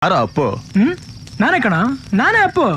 ಯಾರೋ ಅಪ್ಪು? ನಾನೇ ಕಣ, ನಾನೇ ಅಪ್ಪು.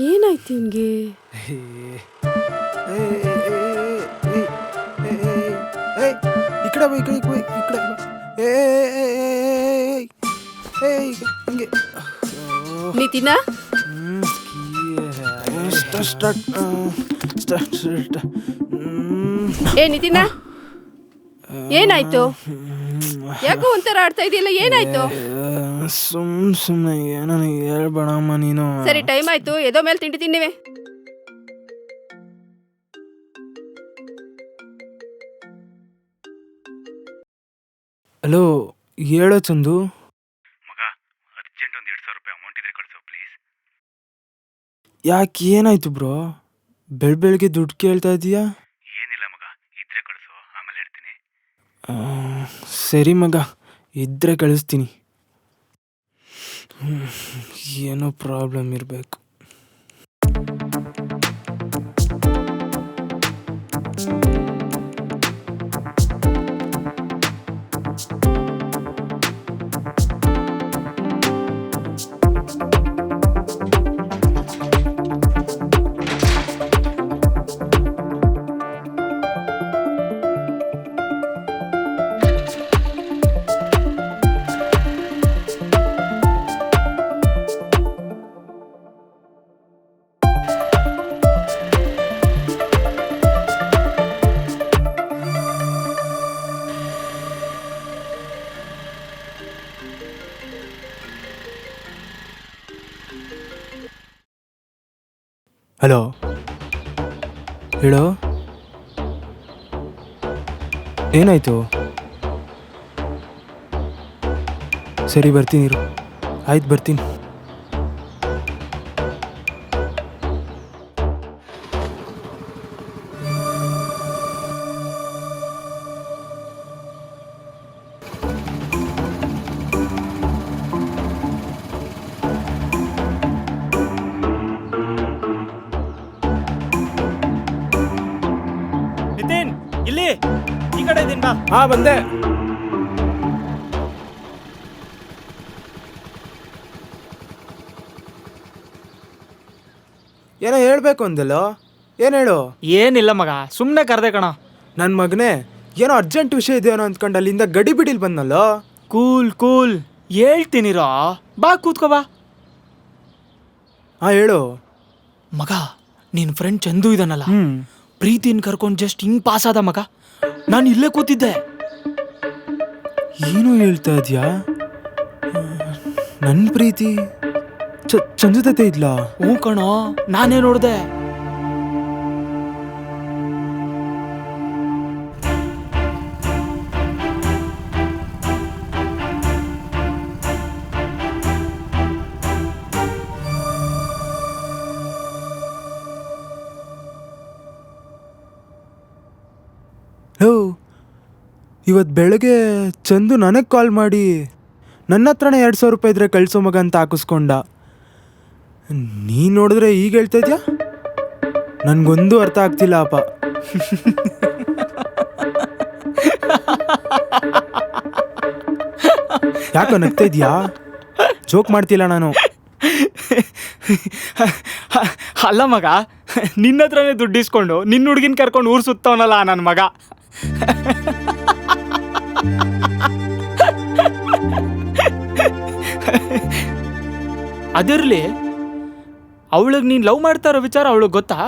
ಏನಾಯ್ತು ನಿಮ್ಗೆ? ನಿತಿನ ನಿತಿನ ಏನಾಯ್ತು? ಯಾಕೋ ಒಂಥರ ಆಡ್ತಾ ಇದೆಯಲ್ಲ, ಏನಾಯ್ತು? ಸುಮ್ಮನೆ ಏನೋ ಹೇಳ್ಬೇಡಮ್ಮ ನೀನು. ಸರಿ, ಟೈಮ್ ಆಯ್ತು, ಎದೋ ಮೇಲೆ ತಿಂಡಿ ತಿನ್ನಿವೆ. ಹಲೋ, ಹೇಳೋ ಚಂದು. ಮಗ, ಅರ್ಜೆಂಟ್ ಒಂದು 2,000 ರೂಪಾಯಿ ಅಮೌಂಟ್ ಇದ್ರೆ ಕಳಿಸೋ ಪ್ಲೀಸ್. ಯಾಕೆ, ಏನಾಯ್ತು ಬ್ರೋ? ಬೆಳಗ್ಗೆ ದುಡ್ಡು ಕೇಳ್ತಾ ಇದೀಯಾ? ಏನಿಲ್ಲ ಮಗ, ಇದ್ರೆ ಕಳಿಸೋ, ಆಮೇಲೆ ಹೇಳ್ತೀನಿ. ಸರಿ ಮಗ, ಇದ್ರೆ ಕಳಿಸ್ತೀನಿ. ಏನೋ ಪ್ರಾಬ್ಲಮ್ ಇರಬೇಕು. ಹಲೋ, ಹೇಳೋ. ಏನಾಯ್ತು? ಸರಿ, ಬರ್ತೀನಿ ಇರು. ಆಯ್ತು, ಬರ್ತೀನಿ. ನಿತಿನ್, ಇಲ್ಲಿ ಈ ಕಡೆ ಇದೀನಿ ಬಾ. ಹಾ, ಬಂದೆ. ಏನೋ ಹೇಳ್ಬೇಕು ಅಂದಲ್ಲೋ, ಏನು ಹೇಳು? ಏನಿಲ್ಲ ಮಗ, ಸುಮ್ಮನೆ ಕರೆದೆ ಕಣ. ನನ್ನ ಮಗನೇ, ಏನೋ ಅರ್ಜೆಂಟ್ ವಿಷಯ ಇದೆಯೋ ಅಂದ್ಕೊಂಡು ಅಲ್ಲಿಂದ ಗಡಿ ಬಿಡಿಲ್ ಬಂದಲ್ಲೋ. ಕೂಲ್ ಕೂಲ್, ಹೇಳ್ತೀನಿರೋ, ಬಾ ಕೂತ್ಕೋ ಬಾ. ಹಾ, ಹೇಳು ಮಗ. ನಿನ್ ಫ್ರೆಂಡ್ ಚಂದು ಇದಾನಲ್ಲ, ಪ್ರೀತಿನ ಕರ್ಕೊಂಡು ಜಸ್ಟ್ ಹಿಂಗ್ ಪಾಸ್ ಆದ ಮಗ. ನಾನು ಇಲ್ಲೇ ಕೂತಿದ್ದೆ. ಏನು ಹೇಳ್ತಾ ಇದೀಯಾ? ನನ್ನ ಪ್ರೀತಿ ಚಂದು ಜೊತೆ ಇದ್ಲಾ? ಹ್ಞೂ ಕಣೋ, ನಾನೇ ನೋಡ್ದೆ. ಇವತ್ತು ಬೆಳಗ್ಗೆ ಚಂದು ನನಗೆ ಕಾಲ್ ಮಾಡಿ ನನ್ನ ಹತ್ರನೇ 2,000 ರೂಪಾಯಿ ಇದ್ರೆ ಕಳಿಸೋ ಮಗ ಅಂತ ಹಾಕಿಸ್ಕೊಂಡ. ನೀನು ನೋಡಿದ್ರೆ ಈಗ ಹೇಳ್ತಾ ಇದೆಯಾ? ನನಗೊಂದು ಅರ್ಥ ಆಗ್ತಿಲ್ಲ ಅಪ್ಪ. ಯಾಕೋ ನಗ್ತಾ ಇದೆಯಾ? ಜೋಕ್ ಮಾಡ್ತಿಲ್ಲ ನಾನು. ಅಲ್ಲ ಮಗ, ನಿನ್ನ ಹತ್ರನೇ ದುಡ್ಡು ಇಸ್ಕೊಂಡು ನಿನ್ನ ಹುಡುಗಿನ ಕರ್ಕೊಂಡು ಊರು ಸುತ್ತವನಲ್ಲ ನನ್ನ ಮಗ. ಅದಿರ್ಲಿ, ಅವಳಿಗೆ ನೀನ್ ಲವ್ ಮಾಡ್ತಾ ಇರೋ ವಿಚಾರ ಅವಳಿಗೆ ಗೊತ್ತಾ?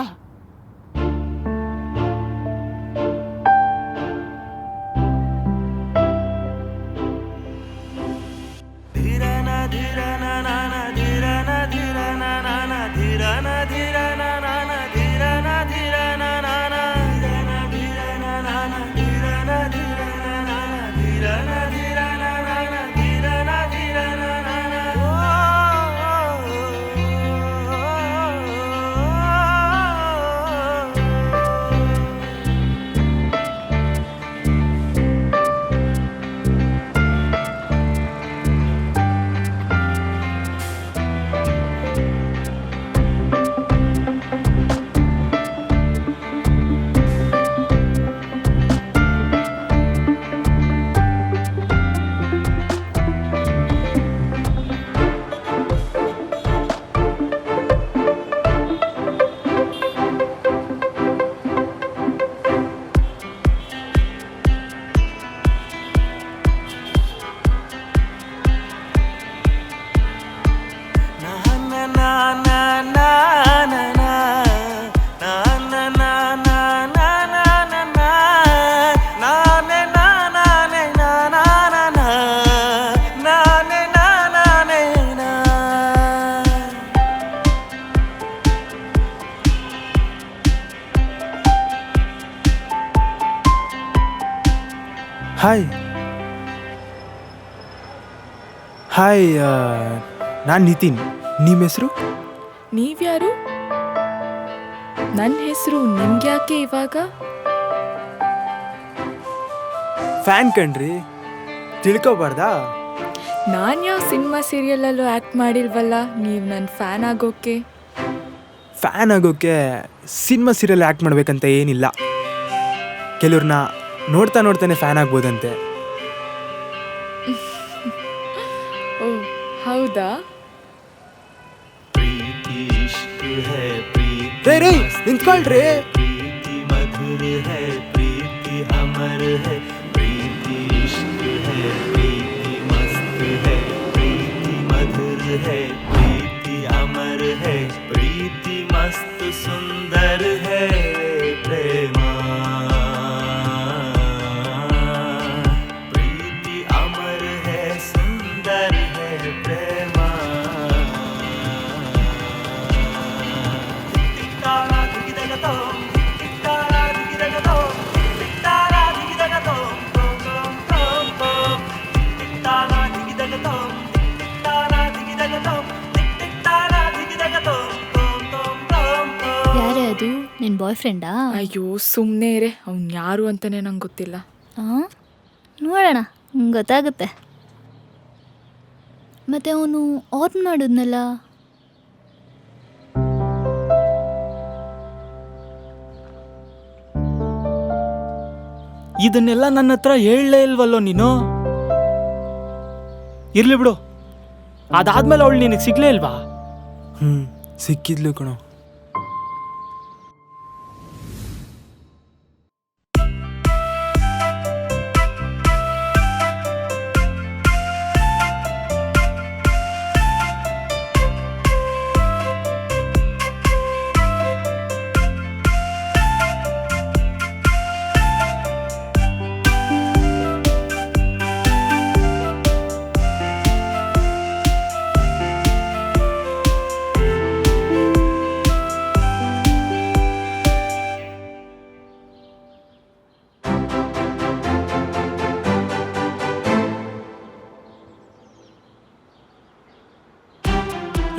ಹಾಯ್ ಹಾಯ್, ನಾನು ನಿತಿನ್. ನಿಮ್ಮ ಹೆಸರು? ನೀವ್ಯಾರು? ನನ್ನ ಹೆಸರು ನಿಮ್ಗ್ಯಾಕೆ ಇವಾಗ? ಫ್ಯಾನ್ ಕಣ್ರಿ, ತಿಳ್ಕೊಬಾರ್ದಾ? ನಾನು ಯಾವ ಸಿನಿಮಾ ಸೀರಿಯಲಲ್ಲೂ ಆ್ಯಕ್ಟ್ ಮಾಡಿಲ್ವಲ್ಲ ನೀವು ನನ್ನ ಫ್ಯಾನ್ ಆಗೋಕ್ಕೆ. ಫ್ಯಾನ್ ಆಗೋಕ್ಕೆ ಸಿನಿಮಾ ಸೀರಿಯಲ್ ಆ್ಯಕ್ಟ್ ಮಾಡ್ಬೇಕಂತ ಏನಿಲ್ಲ. ಕೆಲವ್ರನ್ನ ನೋಡ್ತಾ ನೋಡ್ತಾನೆ ಫ್ಯಾನ್ ಆಗ್ಬೋದಂತೆ. ಓ ಹೌದಾ? ರೇ ರೇ ನಿಂತ್ಕೊಳ್ರಿ. प्रीति मधुर है, प्रीति अमर है, प्रीति इश्क है, प्रीति मस्त है, प्रीति मधुर है, प्रीति अमर है, प्रीति मस्त सुंदर है प्रेमा, प्रीति अमर है, सुंदर है प्रेमा. ಯಾರೇ ಅದು? ನಿನ್ನ ಬಾಯ್ ಫ್ರೆಂಡಾ? ಅಯ್ಯೋ ಸುಮ್ಮನೆ ಇರೇ, ಅವ್ನು ಯಾರು ಅಂತಲೇ ನಂಗೆ ಗೊತ್ತಿಲ್ಲ. ಹಾಂ, ನೋಡೋಣ, ಗೊತ್ತಾಗುತ್ತೆ. ಮತ್ತೆ ಅವನು ಆರ್ನ್ ಮಾಡಿದ್ನಲ್ಲ, ಇದನ್ನೆಲ್ಲ ನನ್ನ ಹತ್ರ ಹೇಳಲೇ ಇಲ್ವಲ್ಲೋ ನೀನು. ಇರ್ಲಿ ಬಿಡು, ಅದಾದ್ಮೇಲೆ ಅವಳು ನಿನಗೆ ಸಿಗ್ಲೇ ಇಲ್ವಾ? ಸಿಕ್ಕಿದ್ಲು ಕಣೋ.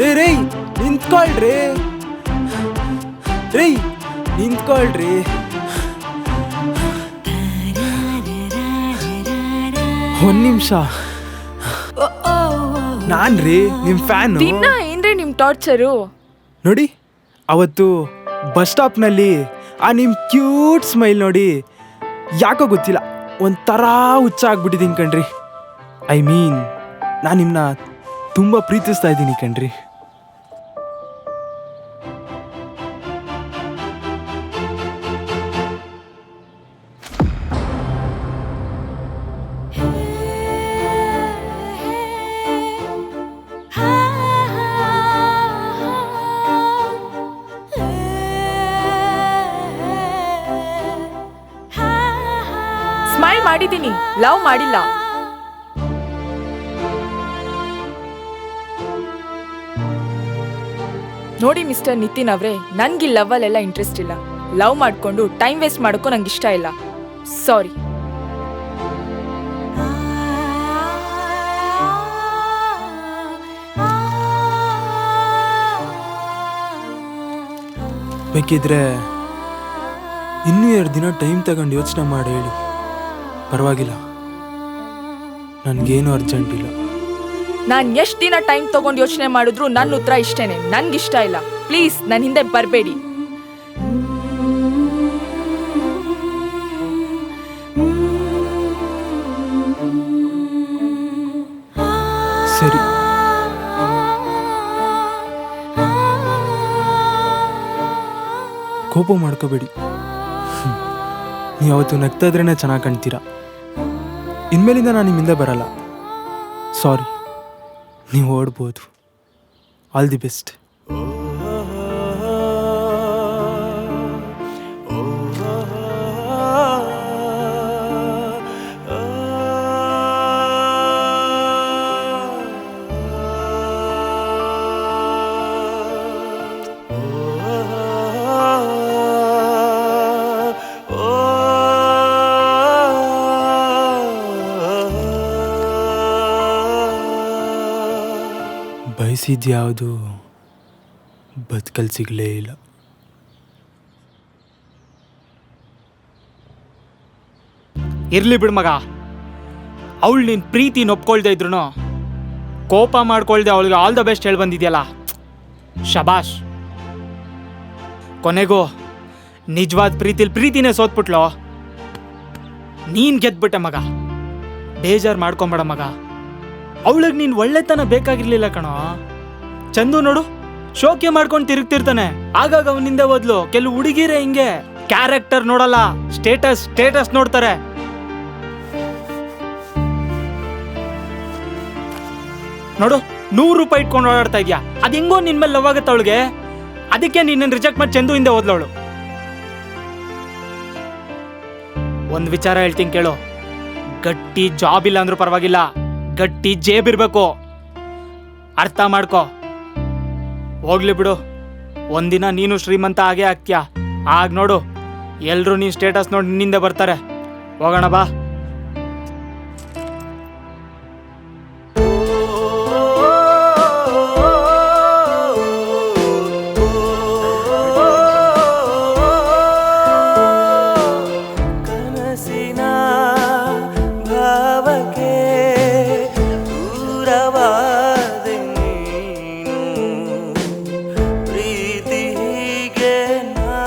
ರೇ ರೇ ನಿಂತ್ಕೊಳ್ರಿ. ರೇ ನಿಂತ್ಕೊಳ್ರಿ. ಒಂದ್ ನಿಮಿಷ. ನಾನ್ ರೀ ನಿಮ್ ಫ್ಯಾನು. ದಿನ ಏನ್ರಿ ನಿಮ್ಮ ಟಾರ್ಚರು? ನೋಡಿ, ಅವತ್ತು ಬಸ್ ಸ್ಟಾಪ್ನಲ್ಲಿ ಆ ನಿಮ್ಮ ಕ್ಯೂಟ್ ಸ್ಮೈಲ್ ನೋಡಿ ಯಾಕೋ ಗೊತ್ತಿಲ್ಲ ಒಂಥರ ಹುಚ್ಚ ಆಗ್ಬಿಟ್ಟಿದ್ದೀನಿ ಕಣ್ರಿ. ಐ ಮೀನ್, ನಾನು ನಿಮ್ಮನ್ನ ತುಂಬ ಪ್ರೀತಿಸ್ತಾ ಇದ್ದೀನಿ ಕಣ್ರಿ. ಮಾಡಿದ್ದೀನಿ, ಲವ್ ಮಾಡಿಲ್ಲ. ನೋಡಿ ಮಿಸ್ಟರ್ ನಿತಿನ್ ಅವ್ರೆ, ನನ್ಗೆ ಲವ್ವಲ್ಲೆಲ್ಲ ಇಂಟ್ರೆಸ್ಟ್ ಇಲ್ಲ. ಲವ್ ಮಾಡ್ಕೊಂಡು ಟೈಮ್ ವೇಸ್ಟ್ ಮಾಡೋಕ್ಕೂ ನಂಗೆ ಇಷ್ಟ ಇಲ್ಲ. ಸಾರಿ. ಬೇಕಿದ್ರೆ ಇನ್ನೂ 2 ದಿನ ಟೈಮ್ ತಗೊಂಡು ಯೋಚನೆ ಮಾಡಿ ಹೇಳಿ, ಪರವಾಗಿಲ್ಲ, ನನಗೇನು ಅರ್ಜೆಂಟ್ ಇಲ್ಲ. ನಾನು ಎಷ್ಟು ದಿನ ಟೈಮ್ ತಗೊಂಡು ಯೋಚನೆ ಮಾಡಿದ್ರು ನನ್ನ ಉತ್ತರ ಇಷ್ಟೇನೆ, ನನ್ಗಿಷ್ಟ ಇಲ್ಲ. ಪ್ಲೀಸ್ ನನ್ನ ಹಿಂದೆ ಬರಬೇಡಿ. ಸರಿ, ಕೋಪ ಮಾಡ್ಕೋಬೇಡಿ. ನೀವು ಅವತ್ತು ನಗ್ತಾ ಇದ್ರೇ ಚೆನ್ನಾಗಿ ಕಾಣ್ತೀರಾ. ಇನ್ಮೇಲಿಂದ ನಾನು ನಿಮ್ಮಿಂದ ಬರಲ್ಲ. ಸಾರಿ, ನೀವು ಓಡ್ಬೋದು. All the best. ಬಯಸಿದ್ಯಾವುದು ಬದುಕಲ್ ಸಿಗಲೇ ಇಲ್ಲ. ಇರ್ಲಿ ಬಿಡು ಮಗ, ಅವಳು ನಿನ್ ಪ್ರೀತಿ ಒಪ್ಕೊಳ್ದೆ ಇದ್ರು ಕೋಪ ಮಾಡ್ಕೊಳ್ದೆ ಅವಳಿಗೆ ಆಲ್ ದ ಬೆಸ್ಟ್ ಹೇಳಿ ಬಂದಿದ್ಯಲ್ಲ, ಶಬಾಷ್. ಕೊನೆಗೂ ನಿಜವಾದ ಪ್ರೀತಿನೇ ಸೋತ್ಬಿಟ್ಲು. ನೀನ್ ಗೆದ್ಬಿಟ್ಟೆ ಮಗ, ಬೇಜಾರು ಮಾಡ್ಕೊಂಬೇಡ ಮಗ. ಅವಳಿಗೆ ನೀನ್ ಒಳ್ಳೆತನ ಬೇಕಾಗಿರ್ಲಿಲ್ಲ ಕಣೋ. ಚಂದು ನೋಡು, ಶೋಕಿ ಮಾಡ್ಕೊಂಡು ತಿರುಗ್ತಿರ್ತಾನೆ, ಆಗಾಗ ಅವನಿಂದ ಓದ್ಲು. ಕೆಲವು ಹುಡುಗಿರೇ ಹಿಂಗೆ, ಕ್ಯಾರೆಕ್ಟರ್ ನೋಡಲ್ಲ, ಸ್ಟೇಟಸ್ ನೋಡ್ತಾರೆ. ನೋಡು, 100 ರೂಪಾಯಿ ಇಟ್ಕೊಂಡು ಓಡಾಡ್ತಾ ಇದ್ಯಾ, ಅದ್ ಹೆಂಗೋ ನಿನ್ ಮೇಲೆ ಲವ್ ಆಗತ್ತ ಅವಳಿಗೆ. ಅದಕ್ಕೆ ನಿನ್ನ ರಿಜೆಕ್ಟ್ ಮಾಡಿ ಚಂದು ಹಿಂದೆ ಓದ್ಲವಳು. ಒಂದ್ ವಿಚಾರ ಹೇಳ್ತೀನಿ ಕೇಳು, ಗಟ್ಟಿ ಜಾಬ್ ಇಲ್ಲ ಅಂದ್ರೂ ಪರವಾಗಿಲ್ಲ, ಗಟ್ಟಿ ಜೇಬ್ ಇರ್ಬೇಕು. ಅರ್ಥ ಮಾಡ್ಕೋ. ಹೋಗ್ಲಿ ಬಿಡು, ಒಂದಿನ ನೀನು ಶ್ರೀಮಂತ ಆಗೇ ಆಗ್ತೀಯ. ಆಗ ನೋಡು, ಎಲ್ರು ನೀನ್ ಸ್ಟೇಟಸ್ ನೋಡಿ ನಿನ್ನಿಂದ ಬರ್ತಾರೆ. ಹೋಗೋಣ ಬಾ. ಕನಸಿನ ಭಾವಕ್ಕೆ ದೂರವಾದೆ ನೀನು, ಪ್ರೀತಿಗೆ ನಾ